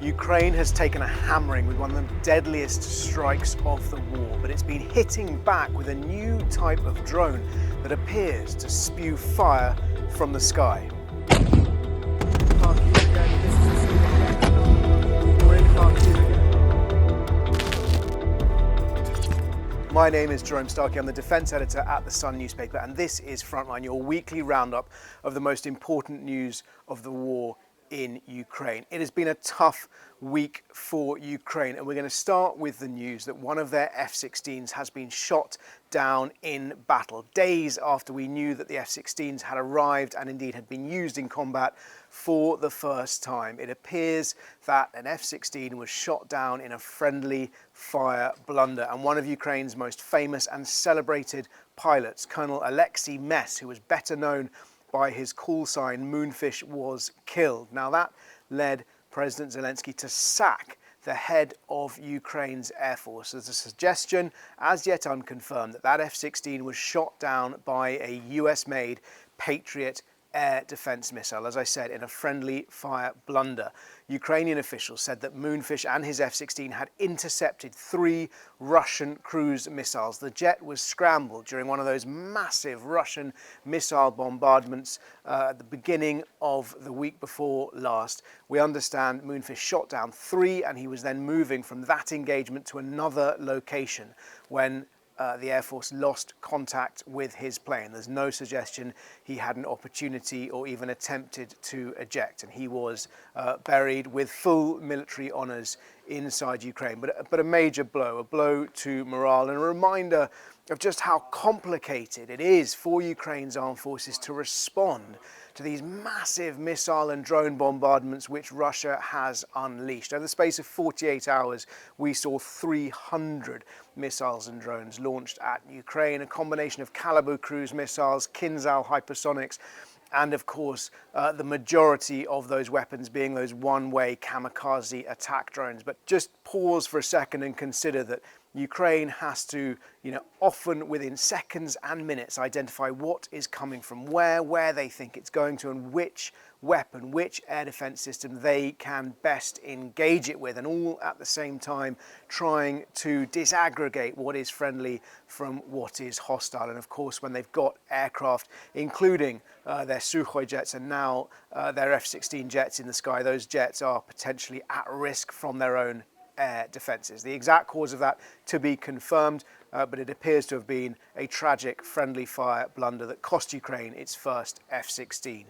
Ukraine has taken a hammering with one of the deadliest strikes of the war, but it's been hitting back with a new type of drone that appears to spew fire from the sky. My name is Jerome Starkey. I'm the defence editor at the Sun newspaper, and this is Frontline, your weekly roundup of the most important news of the war in Ukraine. It has been a tough week for Ukraine, and we're going to start with the news that one of their F-16s has been shot down in battle, days after we knew that the F-16s had arrived and indeed had been used in combat for the first time. It appears that an F-16 was shot down in a friendly fire blunder, and one of Ukraine's most famous and celebrated pilots, Colonel Alexei Mess, who was better known by his call sign Moonfish, was killed. Now that led President Zelensky to sack the head of Ukraine's Air Force. There's a suggestion, as yet unconfirmed, that that F-16 was shot down by a US-made Patriot air defense missile, as I said, in a friendly fire blunder. Ukrainian officials said that Moonfish and his F-16 had intercepted 3 Russian cruise missiles. The jet was scrambled during one of those massive Russian missile bombardments at the beginning of the week before last. We understand Moonfish shot down 3, and he was then moving from that engagement to another location when the Air Force lost contact with his plane. There's no suggestion he had an opportunity or even attempted to eject, and he was buried with full military honours inside Ukraine. But a major blow, a blow to morale, and a reminder of just how complicated it is for Ukraine's armed forces to respond to these massive missile and drone bombardments which Russia has unleashed. Over the space of 48 hours, we saw 300 missiles and drones launched at Ukraine, a combination of Kalibr cruise missiles, Kinzhal hypersonics, and of course, the majority of those weapons being those one-way kamikaze attack drones. But just pause for a second and consider that Ukraine has to, often within seconds and minutes, identify what is coming from where they think it's going to, and which weapon, which air defense system they can best engage it with, and all at the same time trying to disaggregate what is friendly from what is hostile. And of course, when they've got aircraft, including their Sukhoi jets and now their F-16 jets in the sky, those jets are potentially at risk from their own air defences. The exact cause of that to be confirmed, but it appears to have been a tragic friendly fire blunder that cost Ukraine its first F-16.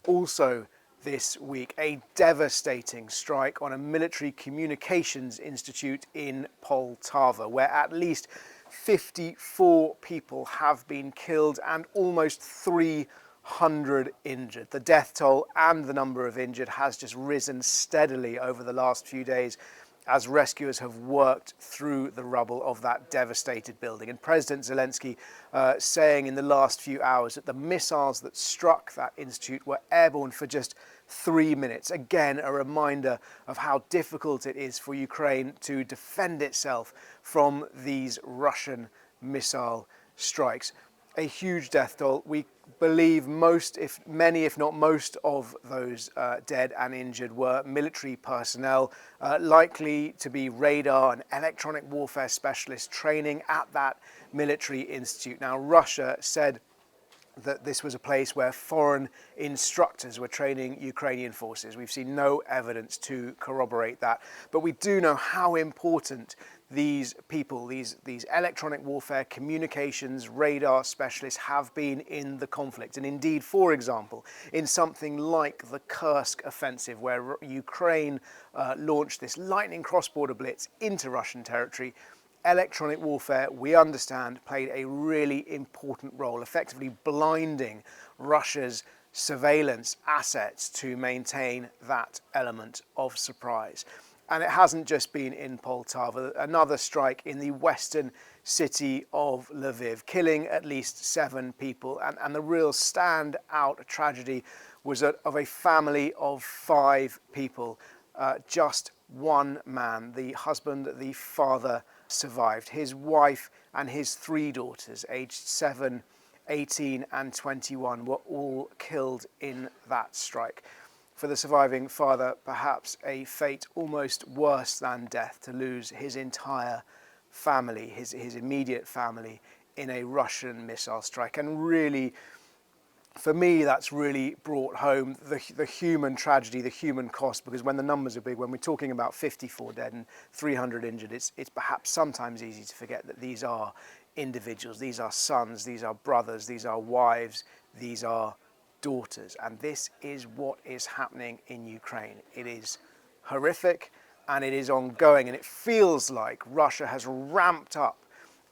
Also this week, a devastating strike on a military communications institute in Poltava, where at least 54 people have been killed and almost 300 injured. The death toll and the number of injured has just risen steadily over the last few days as rescuers have worked through the rubble of that devastated building. And President Zelensky saying in the last few hours that the missiles that struck that institute were airborne for just 3 minutes. Again, a reminder of how difficult it is for Ukraine to defend itself from these Russian missile strikes. A huge death toll. We believe many, if not most, of those dead and injured were military personnel, likely to be radar and electronic warfare specialists training at that military institute. Now, Russia said that this was a place where foreign instructors were training Ukrainian forces. We've seen no evidence to corroborate that, but we do know how important these people, these electronic warfare communications radar specialists have been in the conflict. And indeed, for example, in something like the Kursk offensive, where Ukraine launched this lightning cross-border blitz into Russian territory, electronic warfare, we understand, played a really important role, effectively blinding Russia's surveillance assets to maintain that element of surprise. And it hasn't just been in Poltava. Another strike in the western city of Lviv, killing at least 7 people. And the real standout tragedy was of a family of 5 people. Just one man, the husband, the father, survived. His wife and his 3 daughters, aged 7, 18 and 21, were all killed in that strike. For the surviving father, perhaps a fate almost worse than death, to lose his entire family, his immediate family, in a Russian missile strike. And really, for me, that's really brought home the human tragedy, the human cost, because when the numbers are big, when we're talking about 54 dead and 300 injured, it's perhaps sometimes easy to forget that these are individuals, these are sons, these are brothers, these are wives, these are daughters. And this is what is happening in Ukraine. It is horrific and it is ongoing, and it feels like Russia has ramped up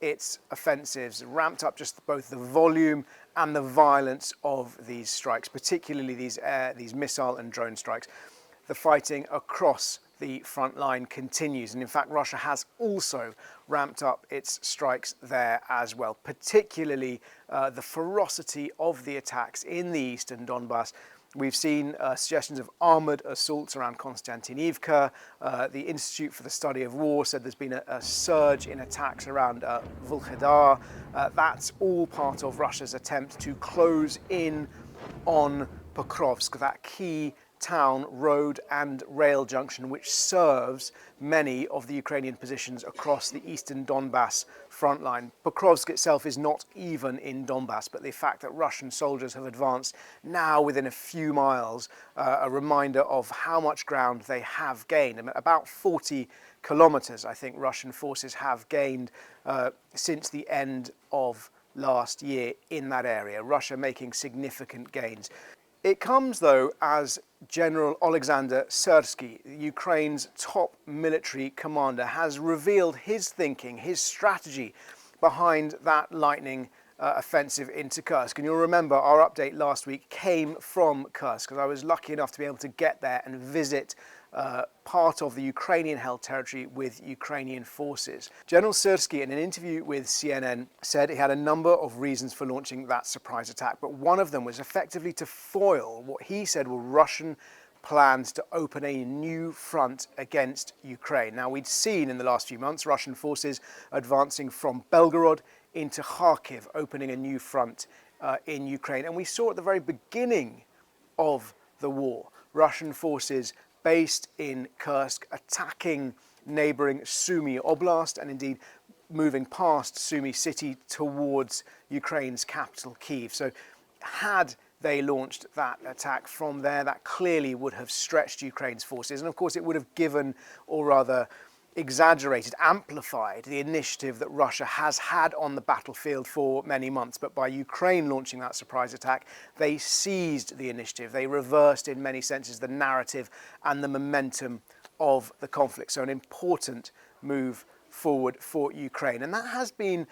its offensives, ramped up just both the volume and the violence of these strikes, particularly these missile and drone strikes. The fighting across the front line continues, and in fact Russia has also ramped up its strikes there as well, particularly the ferocity of the attacks in the eastern Donbass. We've seen suggestions of armoured assaults around Konstantinivka. The Institute for the Study of War said there's been a surge in attacks around Volkhedar. That's all part of Russia's attempt to close in on Pokrovsk, that key town, road and rail junction which serves many of the Ukrainian positions across the eastern Donbass front line. Pokrovsk itself is not even in Donbass, but the fact that Russian soldiers have advanced now within a few miles, a reminder of how much ground they have gained. About 40 kilometers, I think, Russian forces have gained since the end of last year in that area. Russia making significant gains. It comes, though, as General Alexander Syrsky, Ukraine's top military commander, has revealed his thinking, his strategy behind that lightning offensive into Kursk. And you'll remember our update last week came from Kursk, because I was lucky enough to be able to get there and visit part of the Ukrainian-held territory with Ukrainian forces. General Syrsky, in an interview with CNN, said he had a number of reasons for launching that surprise attack, but one of them was effectively to foil what he said were Russian plans to open a new front against Ukraine. Now, we'd seen in the last few months Russian forces advancing from Belgorod into Kharkiv, opening a new front in Ukraine. And we saw at the very beginning of the war, Russian forces based in Kursk attacking neighbouring Sumy Oblast, and indeed moving past Sumy city towards Ukraine's capital, Kyiv. So had they launched that attack from there, that clearly would have stretched Ukraine's forces. And of course it would have given, or rather exaggerated, amplified the initiative that Russia has had on the battlefield for many months. But by Ukraine launching that surprise attack, they seized the initiative. They reversed in many senses the narrative and the momentum of the conflict. So an important move forward for Ukraine. And that has been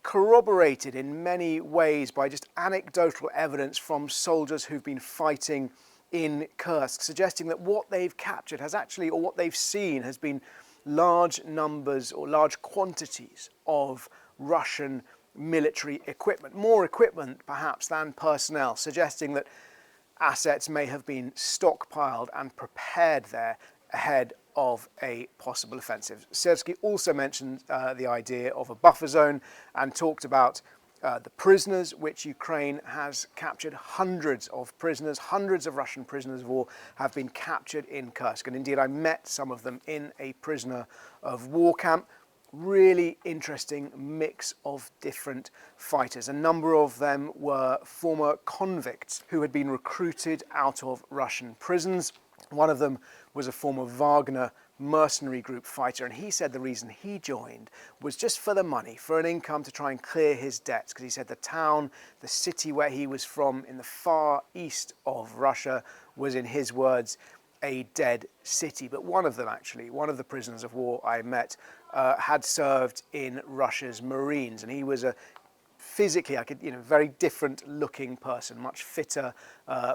corroborated in many ways by just anecdotal evidence from soldiers who've been fighting in Kursk, suggesting that what they've captured has actually, or what they've seen, has been large numbers or large quantities of Russian military equipment, more equipment perhaps than personnel, suggesting that assets may have been stockpiled and prepared there ahead of a possible offensive. Syrsky also mentioned the idea of a buffer zone and talked about the prisoners, which Ukraine has captured. Hundreds of prisoners, hundreds of Russian prisoners of war have been captured in Kursk. And indeed, I met some of them in a prisoner of war camp. Really interesting mix of different fighters. A number of them were former convicts who had been recruited out of Russian prisons. One of them was a former Wagner mercenary group fighter, and he said the reason he joined was just for the money, for an income to try and clear his debts, because he said the town, the city where he was from in the far east of Russia was, in his words, a dead city. But one of them, actually, one of the prisoners of war I met, had served in Russia's Marines, and he was a physically, very different looking person, much fitter,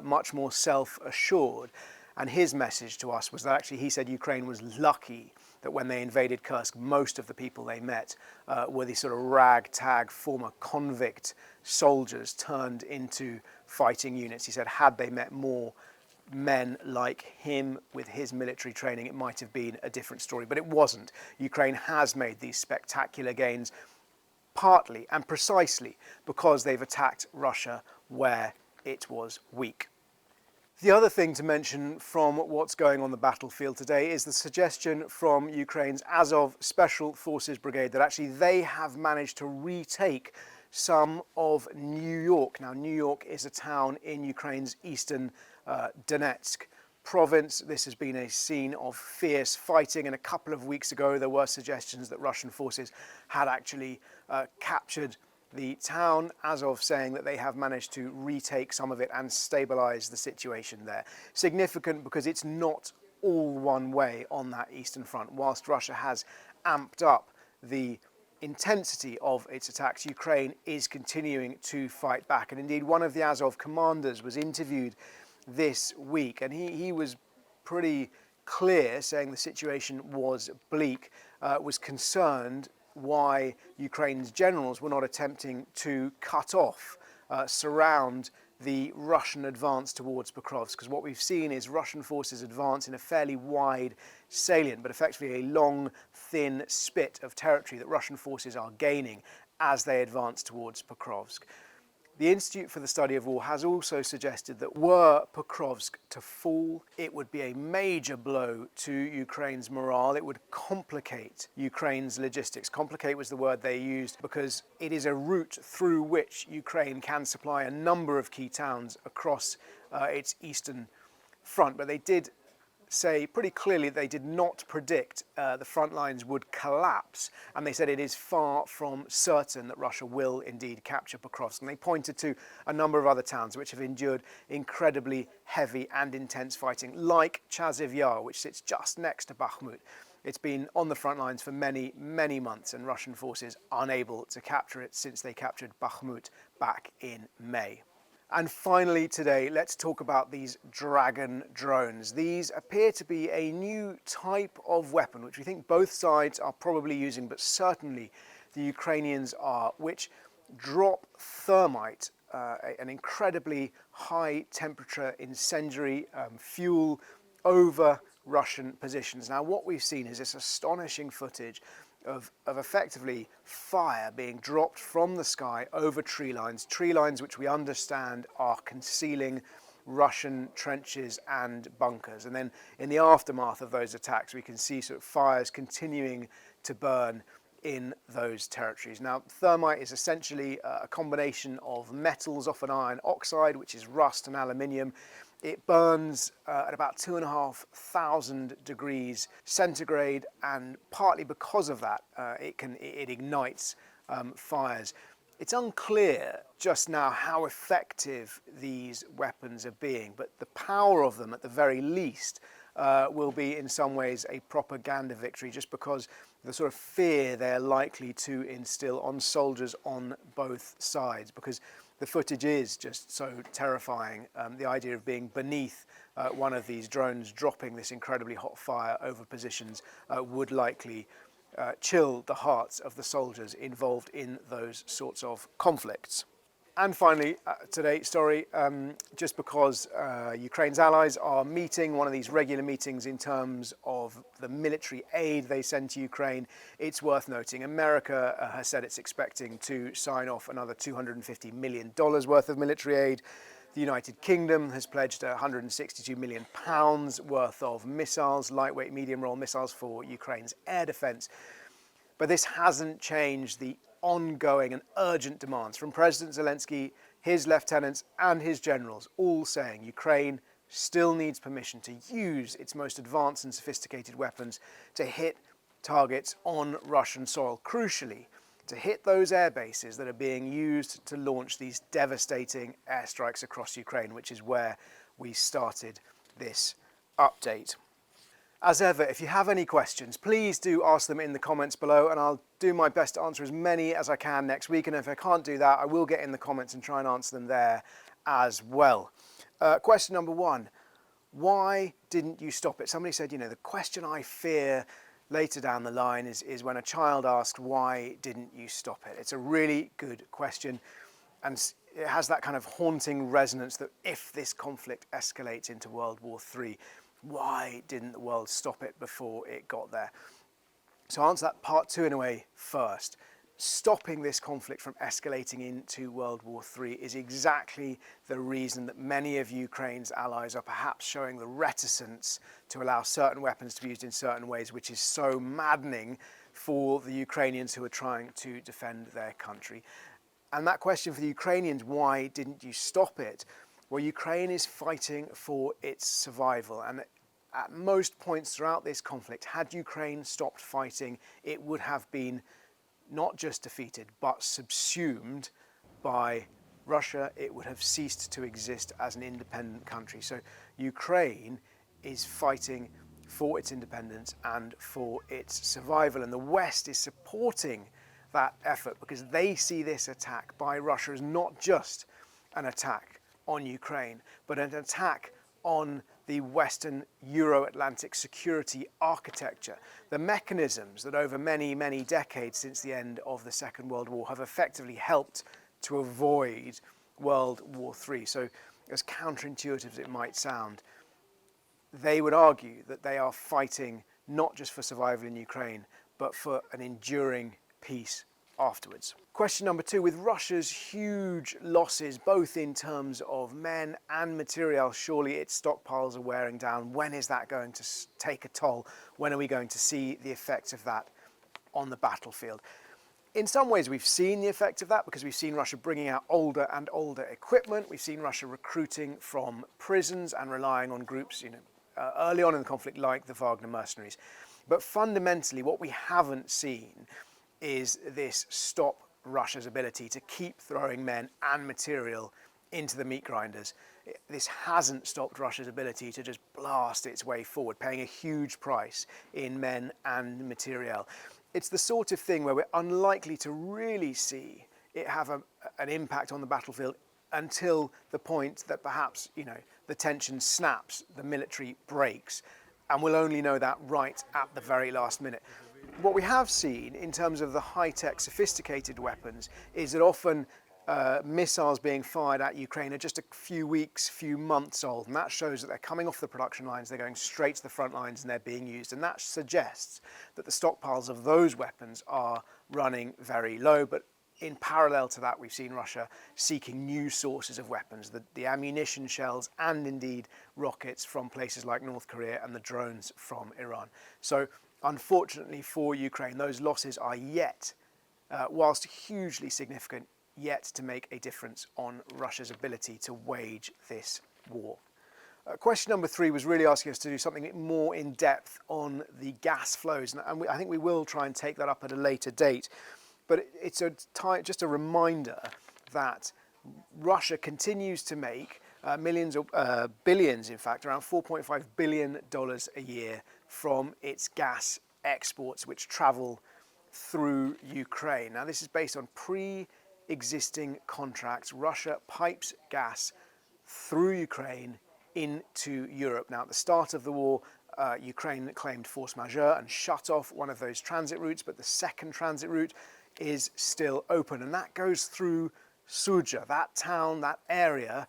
much more self-assured. And his message to us was that actually he said Ukraine was lucky that when they invaded Kursk, most of the people they met were these sort of ragtag former convict soldiers turned into fighting units. He said had they met more men like him with his military training, it might have been a different story. But it wasn't. Ukraine has made these spectacular gains partly and precisely because they've attacked Russia where it was weak. The other thing to mention from what's going on the battlefield today is the suggestion from Ukraine's Azov Special Forces Brigade that actually they have managed to retake some of New York. Now, New York is a town in Ukraine's eastern Donetsk province. This has been a scene of fierce fighting, and a couple of weeks ago there were suggestions that Russian forces had actually captured the town, Azov saying that they have managed to retake some of it and stabilise the situation there. Significant because it's not all one way on that eastern front. Whilst Russia has amped up the intensity of its attacks, Ukraine is continuing to fight back. And indeed, one of the Azov commanders was interviewed this week, and he was pretty clear, saying the situation was bleak, was concerned why Ukraine's generals were not attempting to cut off, surround the Russian advance towards Pokrovsk. Because what we've seen is Russian forces advance in a fairly wide salient, but effectively a long, thin spit of territory that Russian forces are gaining as they advance towards Pokrovsk. The Institute for the Study of War has also suggested that were Pokrovsk to fall, it would be a major blow to Ukraine's morale. It would complicate Ukraine's logistics. Complicate was the word they used because it is a route through which Ukraine can supply a number of key towns across its eastern front. But they did say pretty clearly they did not predict the front lines would collapse, and they said it is far from certain that Russia will indeed capture Pokrovsk. And they pointed to a number of other towns which have endured incredibly heavy and intense fighting, like Chaziv Yar, which sits just next to Bakhmut. It's been on the front lines for many, many months, and Russian forces unable to capture it since they captured Bakhmut back in May. And finally today, let's talk about these Dragon drones. These appear to be a new type of weapon, which we think both sides are probably using, but certainly the Ukrainians are, which drop thermite, an incredibly high temperature incendiary fuel over Russian positions. Now, what we've seen is this astonishing footage of effectively fire being dropped from the sky over tree lines which we understand are concealing Russian trenches and bunkers. And then in the aftermath of those attacks, we can see sort of fires continuing to burn in those territories. Now, thermite is essentially a combination of metals, often iron oxide, which is rust and aluminium. It burns at about 2,500 degrees centigrade, and partly because of that, it ignites fires. It's unclear just now how effective these weapons are being, but the power of them, at the very least, will be in some ways a propaganda victory, just because the sort of fear they're likely to instill on soldiers on both sides, because the footage is just so terrifying. The idea of being beneath one of these drones dropping this incredibly hot fire over positions would likely chill the hearts of the soldiers involved in those sorts of conflicts. And finally, today's story, just because Ukraine's allies are meeting, one of these regular meetings in terms of the military aid they send to Ukraine, it's worth noting America has said it's expecting to sign off another $250 million worth of military aid. The United Kingdom has pledged £162 million worth of missiles, lightweight medium-role missiles for Ukraine's air defence. But this hasn't changed the ongoing and urgent demands from President Zelensky, his lieutenants and his generals, all saying Ukraine still needs permission to use its most advanced and sophisticated weapons to hit targets on Russian soil. Crucially, to hit those air bases that are being used to launch these devastating airstrikes across Ukraine, which is where we started this update. As ever, if you have any questions, please do ask them in the comments below, and I'll do my best to answer as many as I can next week. And if I can't do that, I will get in the comments and try and answer them there as well. Question number one, why didn't you stop it? Somebody said, the question I fear later down the line is when a child asks, why didn't you stop it? It's a really good question, and it has that kind of haunting resonance that if this conflict escalates into World War III, why didn't the world stop it before it got there? So I'll answer that part two in a way first. stopping this conflict from escalating into World War III is exactly the reason that many of Ukraine's allies are perhaps showing the reticence to allow certain weapons to be used in certain ways, which is so maddening for the Ukrainians who are trying to defend their country. And that question for the Ukrainians, why didn't you stop it? Well, Ukraine is fighting for its survival, and at most points throughout this conflict, had Ukraine stopped fighting, it would have been not just defeated, but subsumed by Russia. It would have ceased to exist as an independent country. So Ukraine is fighting for its independence and for its survival. And the West is supporting that effort because they see this attack by Russia as not just an attack on Ukraine, but an attack on the Western Euro-Atlantic security architecture, the mechanisms that over many, many decades since the end of the Second World War have effectively helped to avoid World War III. So as counterintuitive as it might sound, they would argue that they are fighting not just for survival in Ukraine, but for an enduring peace afterwards. Question number 2, with Russia's huge losses, both in terms of men and material, surely its stockpiles are wearing down. When is that going to take a toll? When are we going to see the effects of that on the battlefield? In some ways, we've seen the effect of that because we've seen Russia bringing out older and older equipment. We've seen Russia recruiting from prisons and relying on groups, early on in the conflict, like the Wagner mercenaries. But fundamentally, what we haven't seen is this stop Russia's ability to keep throwing men and material into the meat grinders. This hasn't stopped Russia's ability to just blast its way forward, paying a huge price in men and material. It's the sort of thing where we're unlikely to really see it have an impact on the battlefield until the point that perhaps, the tension snaps, the military breaks, and we'll only know that right at the very last minute. What we have seen in terms of the high-tech, sophisticated weapons is that often missiles being fired at Ukraine are just a few weeks, few months old, and that shows that they're coming off the production lines, they're going straight to the front lines and they're being used, and that suggests that the stockpiles of those weapons are running very low. But in parallel to that, we've seen Russia seeking new sources of weapons, the ammunition shells and indeed rockets from places like North Korea and the drones from Iran. So unfortunately for Ukraine, those losses are yet, whilst hugely significant, yet to make a difference on Russia's ability to wage this war. Question number 3 was really asking us to do something more in depth on the gas flows, and I think we will try and take that up at a later date. But it's just a reminder that Russia continues to make millions or billions, in fact, around $4.5 billion a year from its gas exports, which travel through Ukraine. Now, this is based on pre-existing contracts. Russia pipes gas through Ukraine into Europe. Now, at the start of the war, Ukraine claimed force majeure and shut off one of those transit routes, but the second transit route is still open, and that goes through Sudzha, that town, that area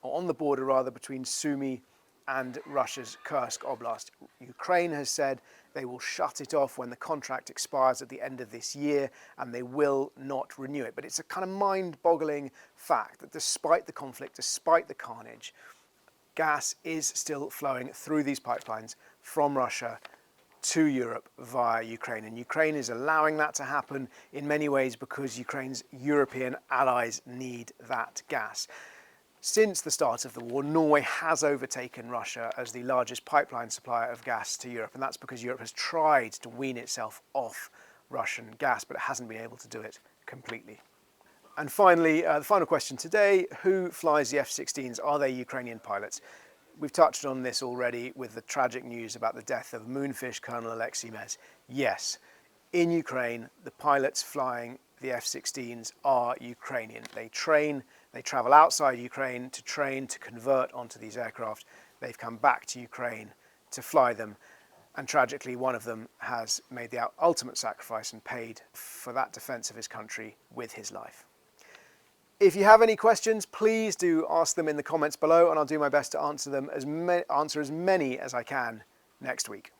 on the border between Sumy and Russia's Kursk Oblast. Ukraine has said they will shut it off when the contract expires at the end of this year, and they will not renew it. But it's a kind of mind-boggling fact that despite the conflict, despite the carnage, gas is still flowing through these pipelines from Russia to Europe via Ukraine. And Ukraine is allowing that to happen in many ways because Ukraine's European allies need that gas. Since the start of the war, Norway has overtaken Russia as the largest pipeline supplier of gas to Europe, and that's because Europe has tried to wean itself off Russian gas, but it hasn't been able to do it completely. And finally, the final question today, who flies the F-16s? Are they Ukrainian pilots? We've touched on this already with the tragic news about the death of Moonfish Colonel Alexei Mez. Yes, in Ukraine, the pilots flying the F-16s are Ukrainian. They travel outside Ukraine to train, to convert onto these aircraft. They've come back to Ukraine to fly them. And tragically, one of them has made the ultimate sacrifice and paid for that defense of his country with his life. If you have any questions, please do ask them in the comments below, and I'll do my best to answer as many as I can next week.